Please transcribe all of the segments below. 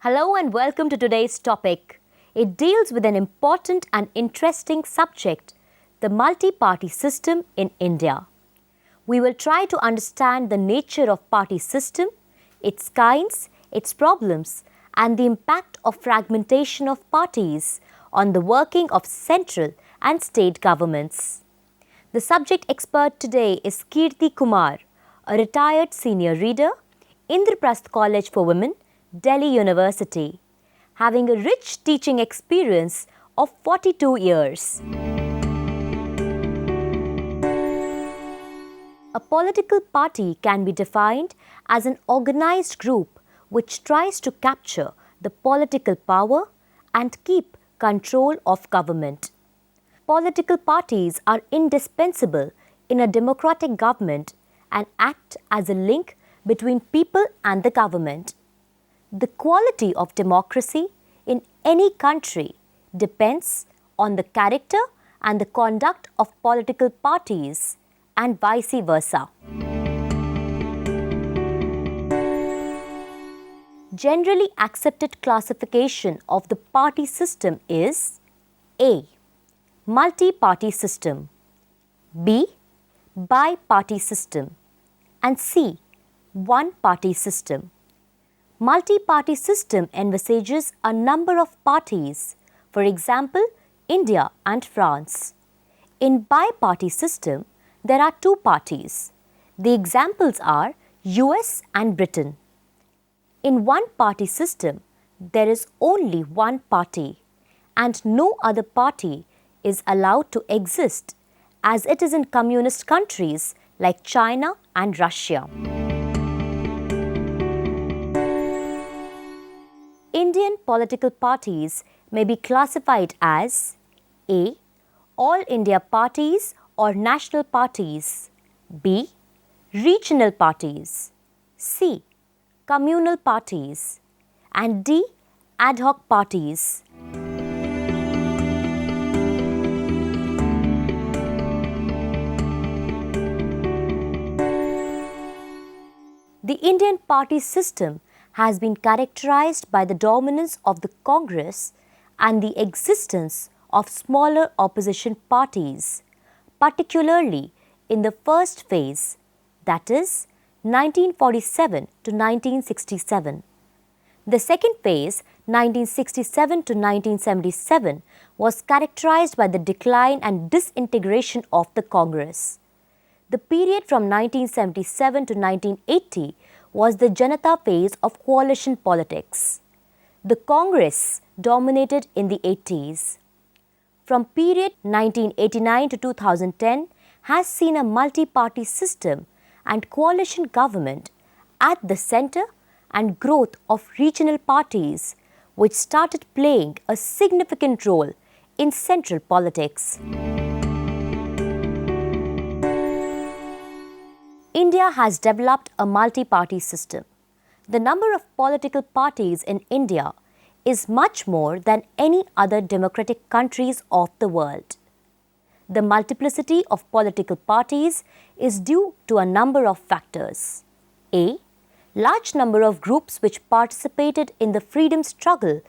Hello and welcome to today's topic. It deals with an important and interesting subject, the multi-party system in India. We will try to understand the nature of party system, its kinds, its problems, and the impact of fragmentation of parties on the working of central and state governments. The subject expert today is Kirti Kumar, a retired senior reader, Indraprasth College for Women, Delhi University, having a rich teaching experience of 42 years. A political party can be defined as an organized group which tries to capture the political power and keep control of government. Political parties are indispensable in a democratic government and act as a link between people and the government. The quality of democracy in any country depends on the character and the conduct of political parties and vice versa. Generally accepted classification of the party system is A. Multi-party system, B. Bi-party system, and C. One-party system. Multi-party system envisages a number of parties, for example, India and France. In bi-party system, there are two parties. The examples are US and Britain. In one-party system, there is only one party and no other party is allowed to exist as it is in communist countries like China and Russia. Indian political parties may be classified as A. All India parties or national parties, B. Regional parties, C. Communal parties, and D. Ad hoc parties. The Indian party system has been characterized by the dominance of the Congress and the existence of smaller opposition parties, particularly in the first phase, that is 1947 to 1967. The second phase, 1967 to 1977, was characterized by the decline and disintegration of the Congress. The period from 1977 to 1980 was the Janata phase of coalition politics. The Congress dominated in the 80s. From period 1989 to 2010 has seen a multi-party system and coalition government at the center and growth of regional parties which started playing a significant role in central politics. India has developed a multi-party system. The number of political parties in India is much more than any other democratic countries of the world. The multiplicity of political parties is due to a number of factors. A. Large number of groups which participated in the freedom struggle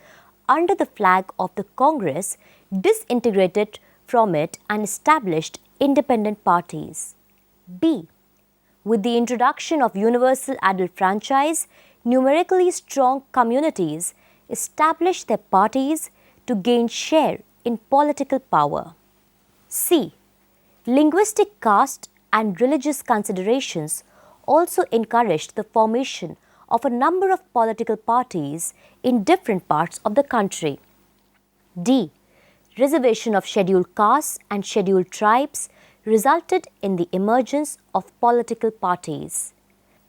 under the flag of the Congress disintegrated from it and established independent parties. B. With the introduction of universal adult franchise, numerically strong communities established their parties to gain share in political power. C. Linguistic caste and religious considerations also encouraged the formation of a number of political parties in different parts of the country. D. Reservation of scheduled castes and scheduled tribes resulted in the emergence of political parties.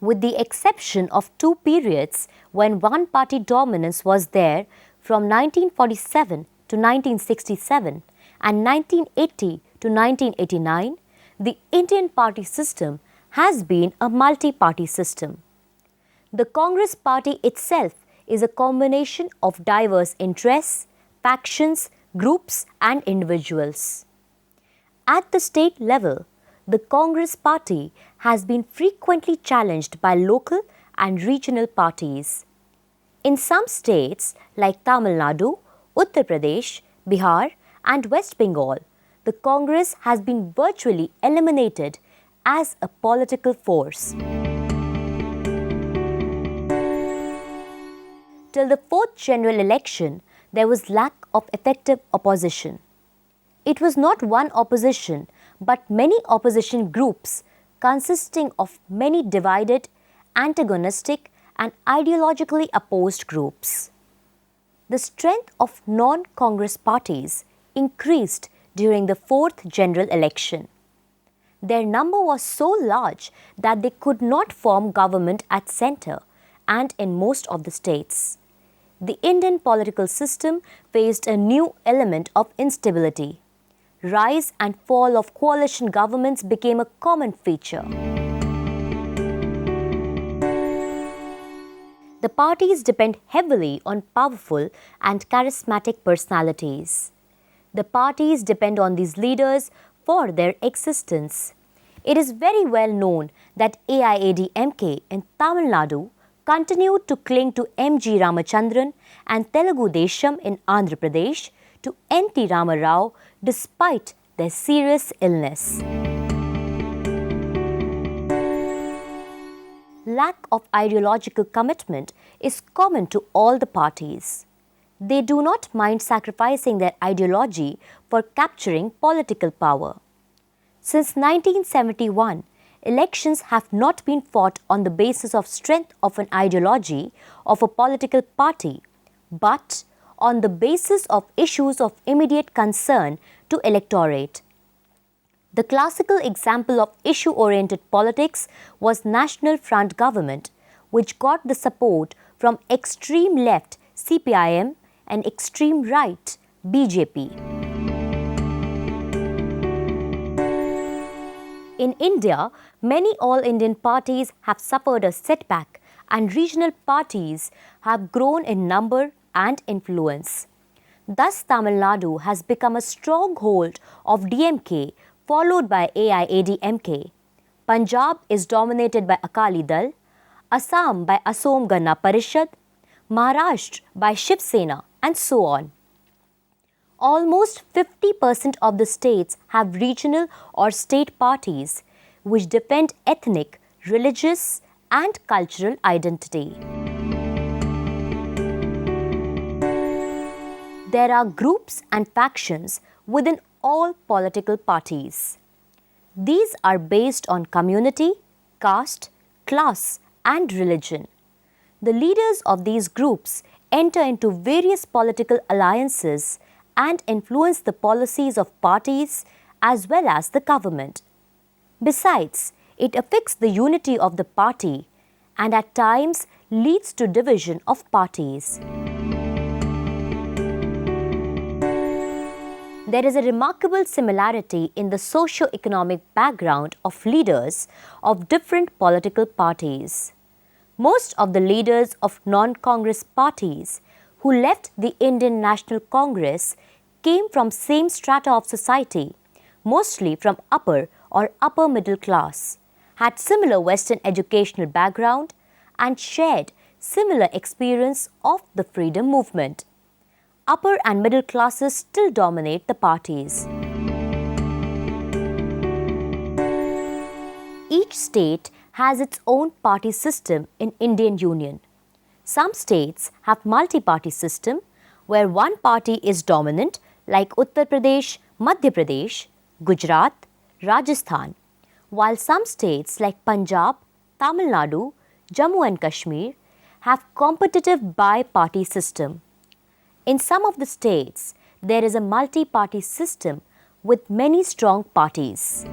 With the exception of two periods when one-party dominance was there from 1947 to 1967 and 1980 to 1989, the Indian party system has been a multi-party system. The Congress party itself is a combination of diverse interests, factions, groups and individuals. At the state level, the Congress party has been frequently challenged by local and regional parties. In some states like Tamil Nadu, Uttar Pradesh, Bihar and West Bengal, the Congress has been virtually eliminated as a political force. Till the fourth general election, there was lack of effective opposition. It was not one opposition, but many opposition groups consisting of many divided, antagonistic and ideologically opposed groups. The strength of non-Congress parties increased during the fourth general election. Their number was so large that they could not form government at centre and in most of the states. The Indian political system faced a new element of instability. Rise and fall of coalition governments became a common feature. The parties depend heavily on powerful and charismatic personalities. The parties depend on these leaders for their existence. It is very well known that AIADMK in Tamil Nadu continued to cling to M.G. Ramachandran and Telugu Desam in Andhra Pradesh to N.T. Rama Rao despite their serious illness. Lack of ideological commitment is common to all the parties. They do not mind sacrificing their ideology for capturing political power. Since 1971, elections have not been fought on the basis of strength of an ideology of a political party, but on the basis of issues of immediate concern to electorate. The classical example of issue-oriented politics was National Front government, which got the support from extreme left CPIM and extreme right BJP. In India, many all-Indian parties have suffered a setback and regional parties have grown in number and influence. Thus, Tamil Nadu has become a stronghold of DMK followed by AIADMK. Punjab is dominated by Akali Dal, Assam by Asom Gana Parishad, Maharashtra by Shiv Sena and so on. Almost 50% of the states have regional or state parties which defend ethnic, religious and cultural identity. There are groups and factions within all political parties. These are based on community, caste, class and religion. The leaders of these groups enter into various political alliances and influence the policies of parties as well as the government. Besides, it affects the unity of the party and at times leads to division of parties. There is a remarkable similarity in the socio-economic background of leaders of different political parties. Most of the leaders of non-Congress parties who left the Indian National Congress came from same strata of society, mostly from upper or upper middle class, had similar Western educational background and shared similar experience of the freedom movement. Upper and middle classes still dominate the parties. Each state has its own party system in Indian Union. Some states have multi-party system where one party is dominant like Uttar Pradesh, Madhya Pradesh, Gujarat, Rajasthan, while some states like Punjab, Tamil Nadu, Jammu and Kashmir have competitive bi-party system. In some of the states, there is a multi-party system with many strong parties.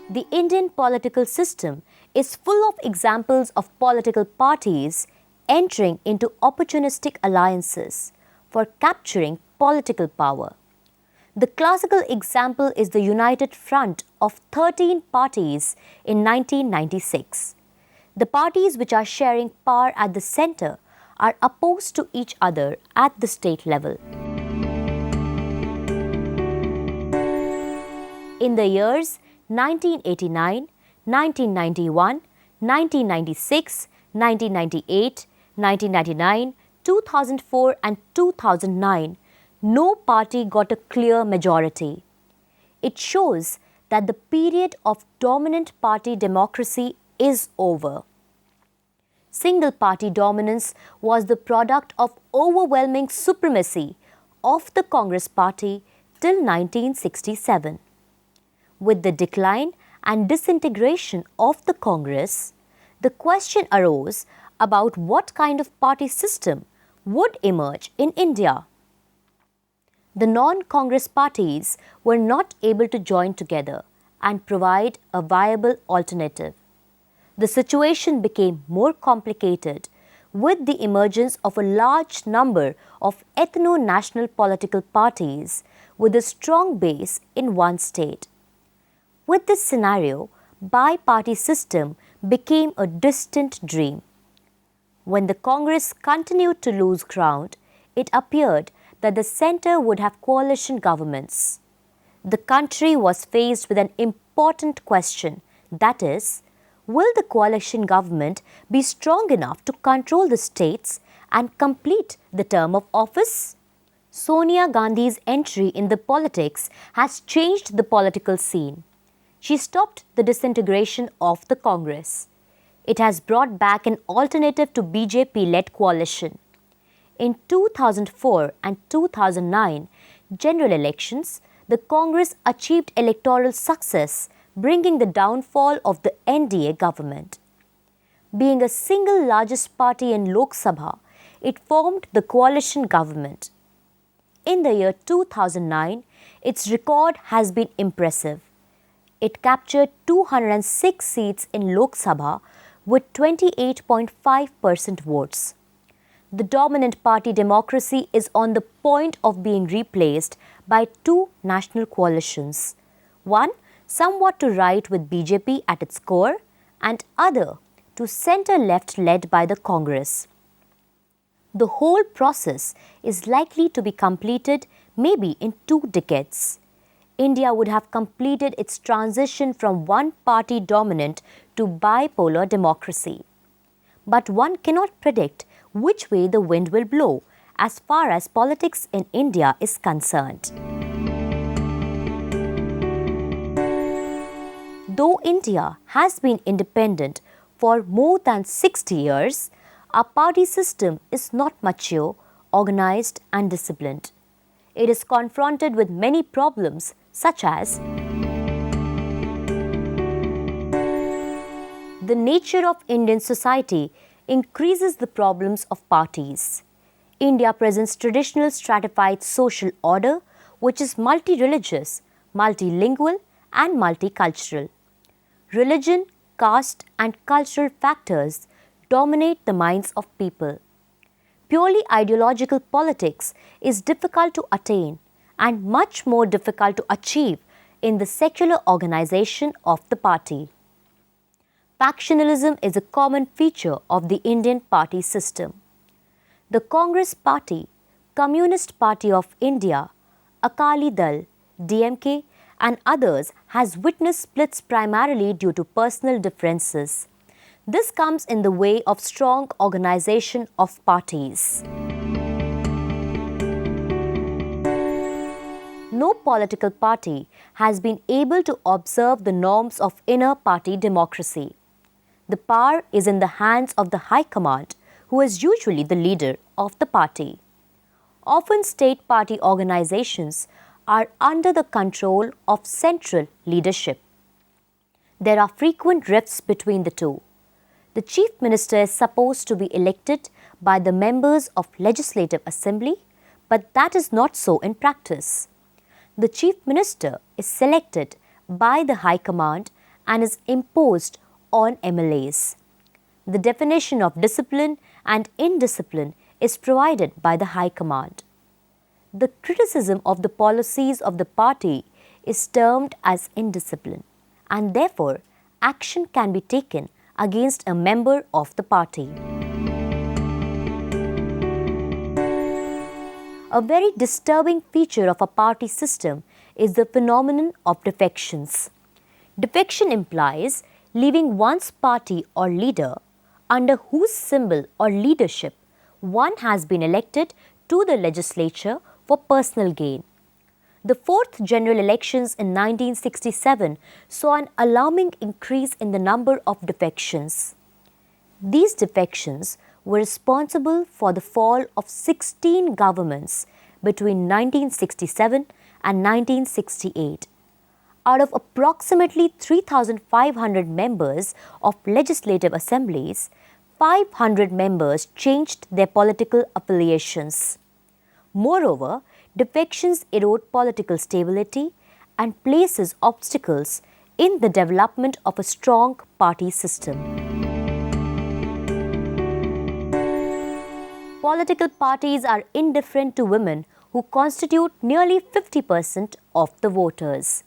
The Indian political system is full of examples of political parties entering into opportunistic alliances for capturing political power. The classical example is the United Front of 13 parties in 1996. The parties which are sharing power at the centre are opposed to each other at the state level. In the years 1989, 1991, 1996, 1998, 1999, 2004 and 2009, no party got a clear majority. It shows that the period of dominant party democracy is over. Single-party dominance was the product of overwhelming supremacy of the Congress Party till 1967. With the decline and disintegration of the Congress, the question arose about what kind of party system would emerge in India. The non-Congress parties were not able to join together and provide a viable alternative. The situation became more complicated with the emergence of a large number of ethno-national political parties with a strong base in one state. With this scenario, bi-party system became a distant dream. When the Congress continued to lose ground, it appeared that the centre would have coalition governments. The country was faced with an important question, that is, will the coalition government be strong enough to control the states and complete the term of office? Sonia Gandhi's entry in the politics has changed the political scene. She stopped the disintegration of the Congress. It has brought back an alternative to BJP-led coalition. In 2004 and 2009 general elections, the Congress achieved electoral success, bringing the downfall of the NDA government. Being a single largest party in Lok Sabha, it formed the coalition government. In the year 2009, its record has been impressive. It captured 206 seats in Lok Sabha with 28.5% votes. The dominant party democracy is on the point of being replaced by two national coalitions. One somewhat to right with BJP at its core, and other to centre-left led by the Congress. The whole process is likely to be completed maybe in 2 decades. India would have completed its transition from one-party dominant to bipolar democracy. But one cannot predict which way the wind will blow as far as politics in India is concerned. Though India has been independent for more than 60 years, our party system is not mature, organized and disciplined. It is confronted with many problems such as the nature of Indian society increases the problems of parties. India presents traditional stratified social order which is multi-religious, multilingual and multicultural. Religion, caste and cultural factors dominate the minds of people. Purely ideological politics is difficult to attain and much more difficult to achieve in the secular organization of the party. Factionalism is a common feature of the Indian party system. The Congress Party, Communist Party of India, Akali Dal, DMK and others has witnessed splits primarily due to personal differences. This comes in the way of strong organization of parties. No political party has been able to observe the norms of inner party democracy. The power is in the hands of the High Command, who is usually the leader of the party. Often state party organizations are under the control of central leadership. There are frequent rifts between the two. The Chief Minister is supposed to be elected by the members of Legislative Assembly, but that is not so in practice. The Chief Minister is selected by the High Command and is imposed on MLAs. The definition of discipline and indiscipline is provided by the High Command. The criticism of the policies of the party is termed as indiscipline, and therefore action can be taken against a member of the party. A very disturbing feature of a party system is the phenomenon of defections. Defection implies leaving one's party or leader under whose symbol or leadership one has been elected to the legislature for personal gain. The fourth general elections in 1967 saw an alarming increase in the number of defections. These defections were responsible for the fall of 16 governments between 1967 and 1968. Out of approximately 3,500 members of legislative assemblies, 500 members changed their political affiliations. Moreover, defections erode political stability and places obstacles in the development of a strong party system. Political parties are indifferent to women who constitute nearly 50% of the voters.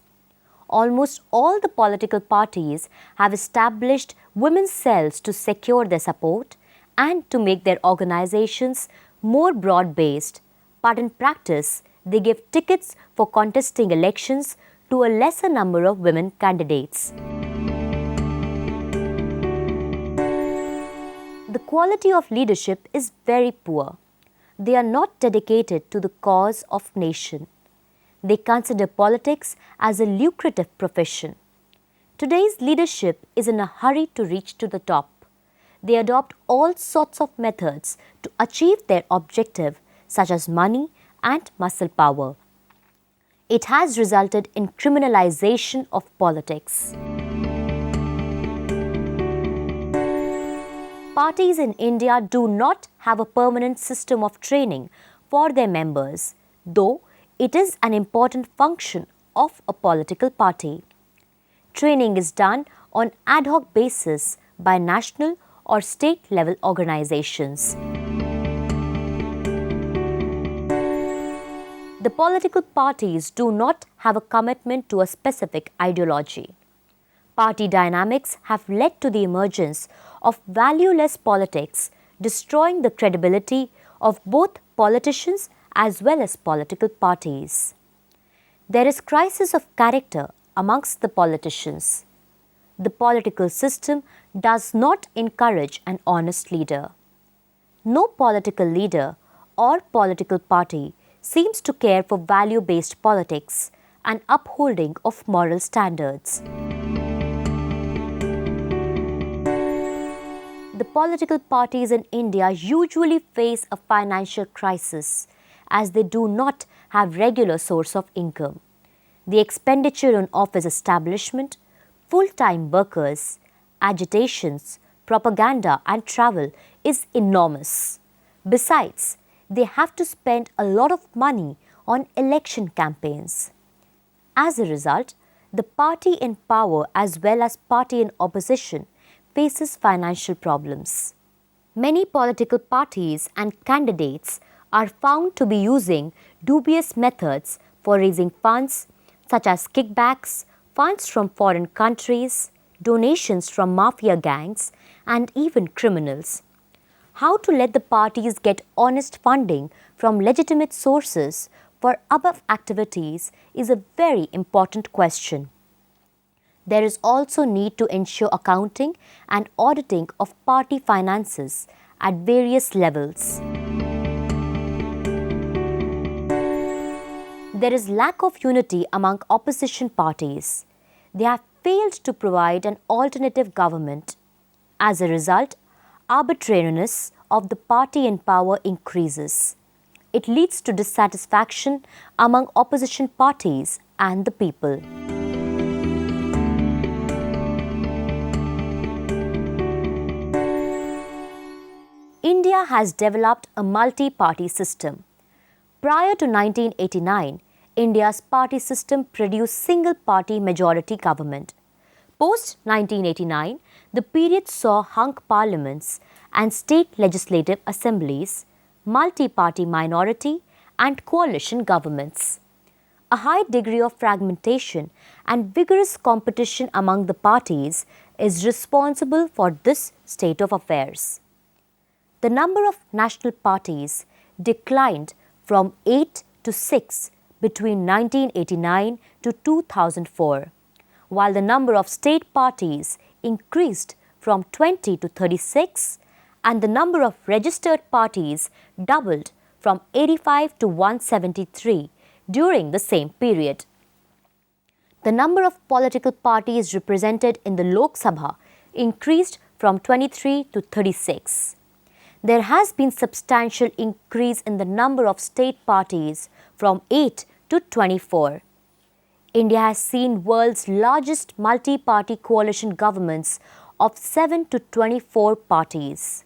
Almost all the political parties have established women's cells to secure their support and to make their organizations more broad-based, but in practice, they give tickets for contesting elections to a lesser number of women candidates. The quality of leadership is very poor. They are not dedicated to the cause of nation. They consider politics as a lucrative profession. Today's leadership is in a hurry to reach to the top. They adopt all sorts of methods to achieve their objective, such as money and muscle power. It has resulted in criminalization of politics. Parties in India do not have a permanent system of training for their members, though it is an important function of a political party. Training is done on ad hoc basis by national or state level organizations. The political parties do not have a commitment to a specific ideology. Party dynamics have led to the emergence of valueless politics, destroying the credibility of both politicians as well as political parties. There is crisis of character amongst the politicians. The political system does not encourage an honest leader. No political leader or political party seems to care for value-based politics and upholding of moral standards. The political parties in India usually face a financial crisis as they do not have regular source of income. The expenditure on office establishment, full-time workers, agitations, propaganda and travel is enormous. Besides, they have to spend a lot of money on election campaigns. As a result, the party in power as well as party in opposition faces financial problems. Many political parties and candidates are found to be using dubious methods for raising funds such as kickbacks, funds from foreign countries, donations from mafia gangs, and even criminals. How to let the parties get honest funding from legitimate sources for above activities is a very important question. There is also need to ensure accounting and auditing of party finances at various levels. There is lack of unity among opposition parties. They have failed to provide an alternative government. As a result, arbitrariness of the party in power increases. It leads to dissatisfaction among opposition parties and the people. India has developed a multi-party system. Prior to 1989, India's party system produced single-party majority government. Post-1989, the period saw hung parliaments and state legislative assemblies, multi-party minority and coalition governments. A high degree of fragmentation and vigorous competition among the parties is responsible for this state of affairs. The number of national parties declined from 8 to 6 between 1989 to 2004, while the number of state parties increased from 20 to 36 and the number of registered parties doubled from 85 to 173 during the same period. The number of political parties represented in the Lok Sabha increased from 23 to 36. There has been substantial increase in the number of state parties from 8 to 24. India has seen world's largest multi-party coalition governments of 7 to 24 parties.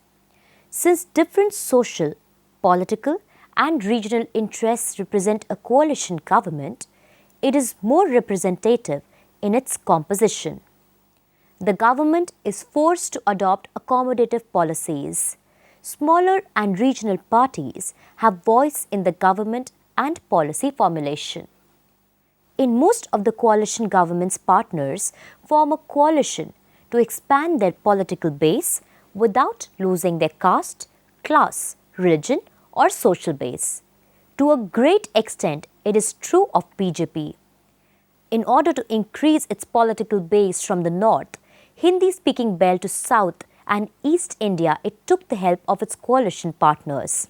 Since different social, political and regional interests represent a coalition government, it is more representative in its composition. The government is forced to adopt accommodative policies. Smaller and regional parties have voice in the government and policy formulation. In most of the coalition government's partners form a coalition to expand their political base without losing their caste, class, religion or social base. To a great extent, it is true of BJP. In order to increase its political base from the north, Hindi-speaking belt to south and East India, it took the help of its coalition partners.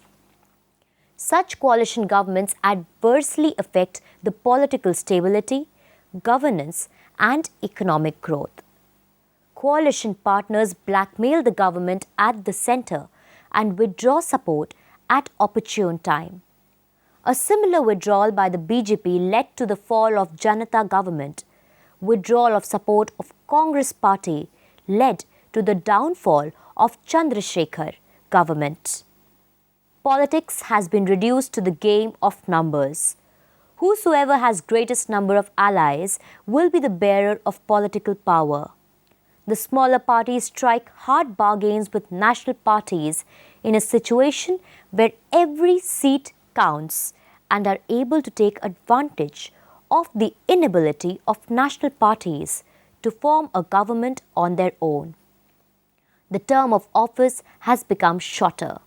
Such coalition governments adversely affect the political stability, governance and economic growth. Coalition partners blackmail the government at the centre and withdraw support at opportune time. A similar withdrawal by the BJP led to the fall of Janata government. Withdrawal of support of Congress party led to the downfall of Chandrasekhar government. Politics has been reduced to the game of numbers. Whosoever has greatest number of allies will be the bearer of political power. The smaller parties strike hard bargains with national parties in a situation where every seat counts and are able to take advantage of the inability of national parties to form a government on their own. The term of office has become shorter.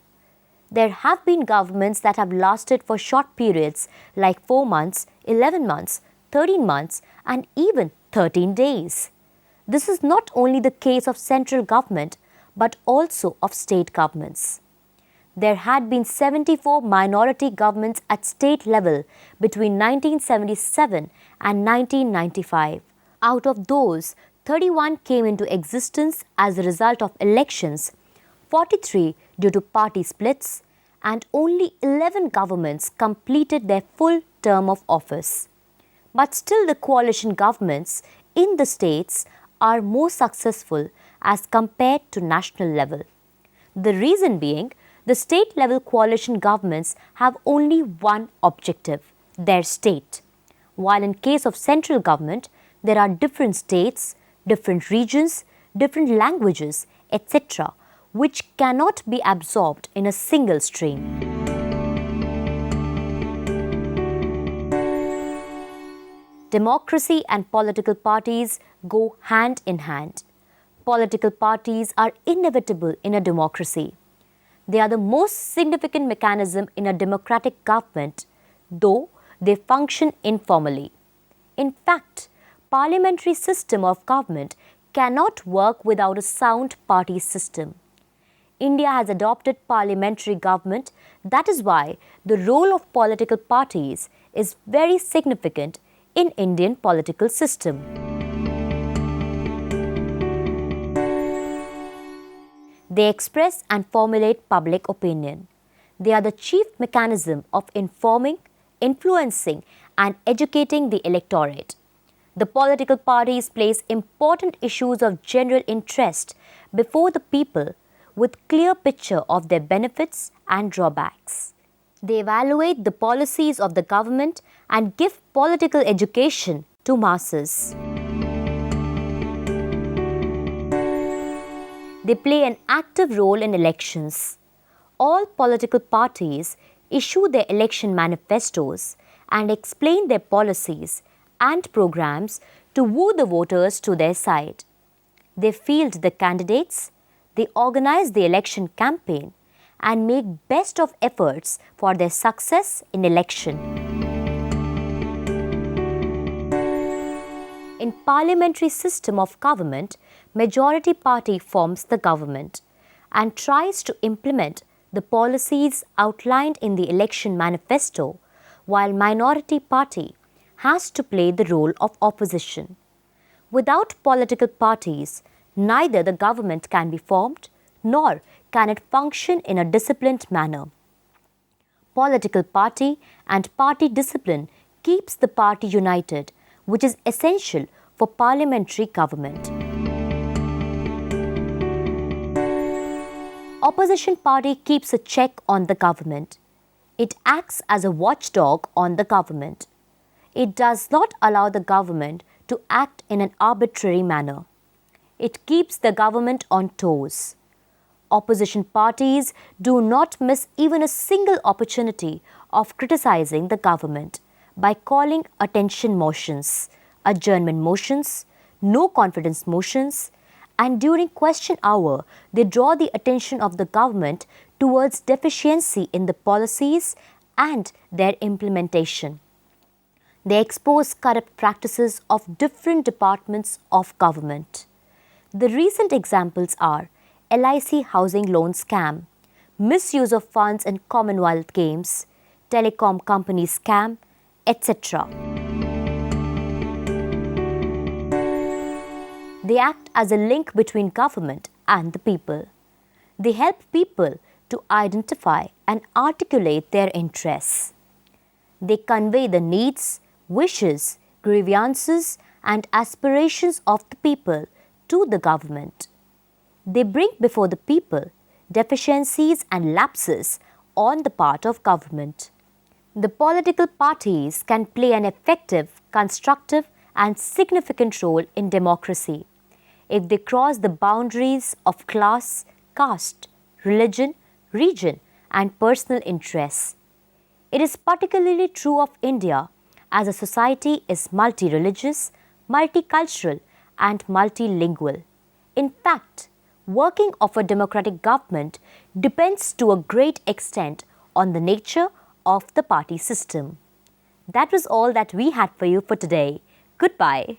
There have been governments that have lasted for short periods like 4 months, 11 months, 13 months and even 13 days. This is not only the case of central government but also of state governments. There had been 74 minority governments at state level between 1977 and 1995. Out of those, 31 came into existence as a result of elections, 43 due to party splits, and only 11 governments completed their full term of office. But still the coalition governments in the states are more successful as compared to national level. The reason being, the state-level coalition governments have only one objective, their state. While in case of central government, there are different states, different regions, different languages, etc., which cannot be absorbed in a single stream. Democracy and political parties go hand in hand. Political parties are inevitable in a democracy. They are the most significant mechanism in a democratic government, though they function informally. In fact, parliamentary system of government cannot work without a sound party system. India has adopted parliamentary government. That is why the role of political parties is very significant in Indian political system. They express and formulate public opinion. They are the chief mechanism of informing, influencing and educating the electorate. The political parties place important issues of general interest before the people with clear picture of their benefits and drawbacks. They evaluate the policies of the government and give political education to masses. They play an active role in elections. All political parties issue their election manifestos and explain their policies and programs to woo the voters to their side. They field the candidates, they organize the election campaign and make best of efforts for their success in election. In parliamentary system of government, majority party forms the government and tries to implement the policies outlined in the election manifesto, while minority party has to play the role of opposition. Without political parties, neither the government can be formed nor can it function in a disciplined manner. Political party and party discipline keeps the party united, which is essential for parliamentary government. Opposition party keeps a check on the government. It acts as a watchdog on the government. It does not allow the government to act in an arbitrary manner. It keeps the government on toes. Opposition parties do not miss even a single opportunity of criticizing the government by calling attention motions, adjournment motions, no confidence motions, and during question hour, they draw the attention of the government towards deficiency in the policies and their implementation. They expose corrupt practices of different departments of government. The recent examples are LIC housing loan scam, misuse of funds in Commonwealth Games, telecom company scam, etc. They act as a link between government and the people. They help people to identify and articulate their interests. They convey the needs, wishes, grievances, and aspirations of the people to the government. They bring before the people deficiencies and lapses on the part of government. The political parties can play an effective, constructive, and significant role in democracy if they cross the boundaries of class, caste, religion, region, and personal interests. It is particularly true of India, as a society is multi-religious, multicultural, and multilingual. In fact, working of a democratic government depends to a great extent on the nature of the party system. That was all that we had for you for today. Goodbye.